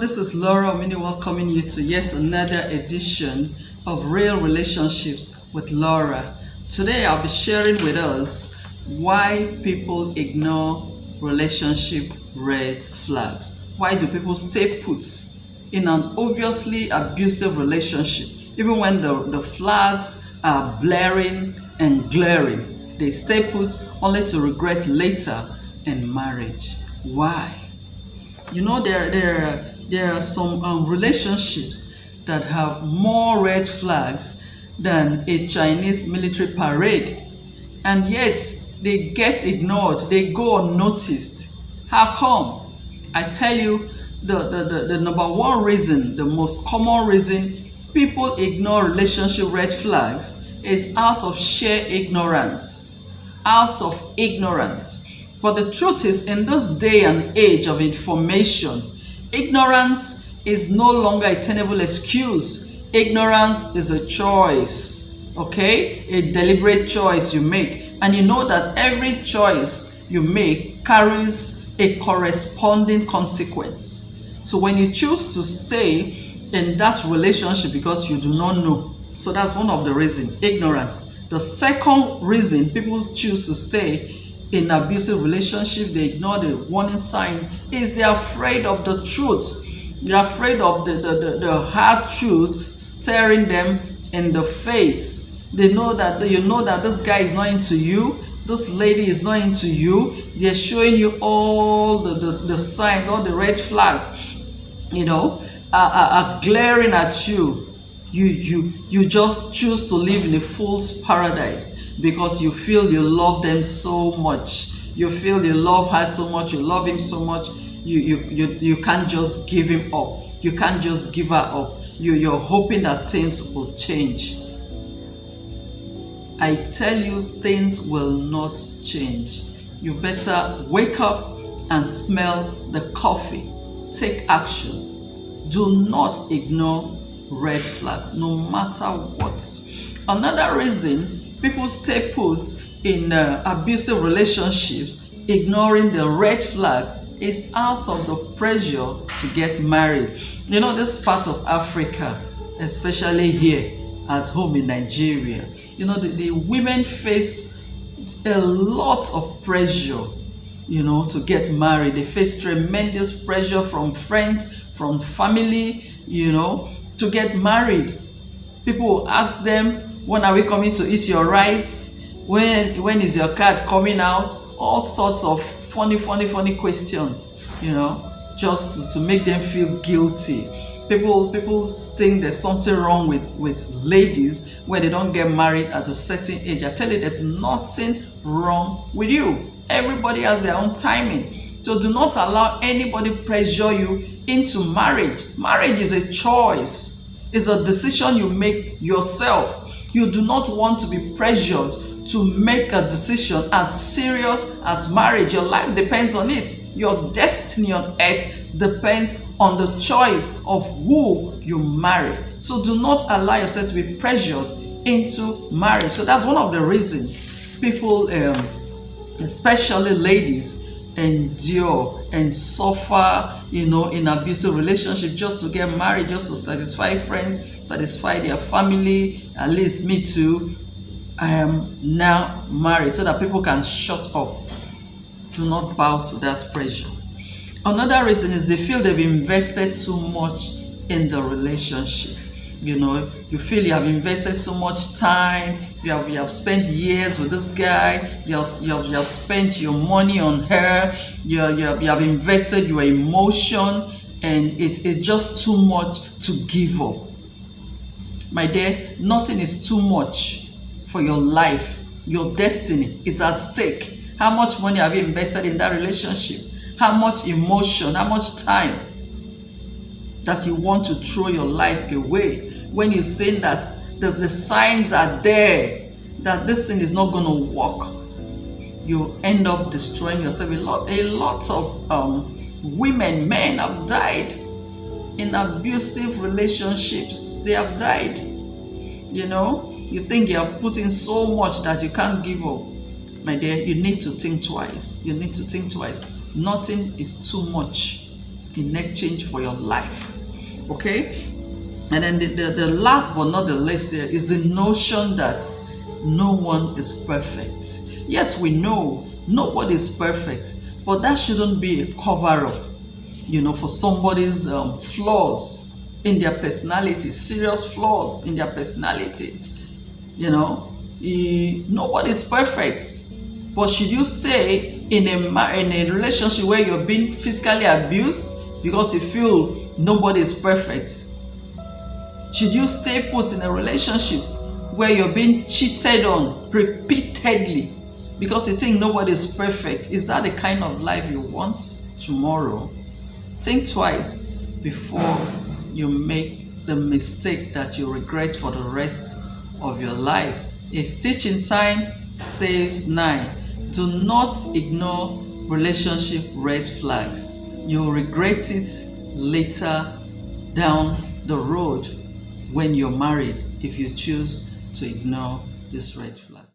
this is Laura Omini welcoming you to yet another edition of Real Relationships with Laura. Today I'll be sharing with us why people ignore relationship red flags. Why do people stay put in an obviously abusive relationship even when the flags are blaring and glaring? They stay put only to regret later in marriage. Why? You know, there are some relationships that have more red flags than a Chinese military parade, and yet they get ignored, they go unnoticed. How come? I tell you, the number one reason, the most common reason people ignore relationship red flags is out of sheer ignorance. Out of ignorance. But the truth is, in this day and age of information, ignorance is no longer a tenable excuse. Ignorance is a choice, okay? A deliberate choice you make. And you know that every choice you make carries a corresponding consequence. So when you choose to stay in that relationship because you do not know, so that's one of the reasons, ignorance. The second reason people choose to stay in abusive relationship, they ignore the warning sign, is they're afraid of the truth. They're afraid of the hard truth staring them in the face. They know that you know that this guy is not into you, this lady is not into you. They're showing you all the signs, all the red flags, you know, are glaring at you. You just choose to live in a fool's paradise because you feel you love them so much. You feel you love her so much, you love him so much, you can't just give him up. You can't just give her up. You're hoping that things will change. I tell you, things will not change. You better wake up and smell the coffee. Take action. Do not ignore red flags, no matter what. Another reason people stay put in abusive relationships, ignoring the red flags, is out of the pressure to get married. You know, this part of Africa, especially here at home in Nigeria, you know, the women face a lot of pressure, you know, to get married. They face tremendous pressure from friends, from family, you know, to get married. People will ask them, when are we coming to eat your rice? When is your card coming out? All sorts of funny questions, you know, just to make them feel guilty. People think there's something wrong with ladies when they don't get married at a certain age. I tell you, there's nothing wrong with you. Everybody has their own timing. So do not allow anybody pressure you into marriage. Marriage is a choice. It's a decision you make yourself. You do not want to be pressured to make a decision as serious as marriage. Your life depends on it. Your destiny on earth depends on the choice of who you marry. So do not allow yourself to be pressured into marriage. So that's one of the reasons people, especially ladies, endure and suffer, you know, in abusive relationship just to get married, just to satisfy friends, satisfy their family. At least me too, I am now married, so that people can shut up. Do not bow to that pressure. Another reason is they feel they've invested too much in the relationship. You know, you feel you have invested so much time, you have spent years with this guy, you have spent your money on her, you have invested your emotion, and it's just too much to give up. My dear, nothing is too much for your life. Your destiny is at stake. How much money have you invested in that relationship? How much emotion, how much time that you want to throw your life away when you say that the signs are there that this thing is not going to work? You end up destroying yourself. A lot of women, men have died in abusive relationships. They have died. You know, you think you have put in so much that you can't give up. My dear, you need to think twice. You need to think twice. Nothing is too much. in exchange for your life. Okay? And then the last but not the least here is the notion that no one is perfect. Yes, we know nobody is perfect, but that shouldn't be a cover-up, for somebody's flaws in their personality, serious flaws in their personality. Nobody is perfect, but should you stay in a relationship where you're being physically abused because you feel nobody is perfect? Should you stay put in a relationship where you're being cheated on repeatedly because you think nobody is perfect? Is that the kind of life you want tomorrow? Think twice before you make the mistake that you regret for the rest of your life. A stitch in time saves 9. Do not ignore relationship red flags. You'll regret it later down the road when you're married if you choose to ignore these red flags.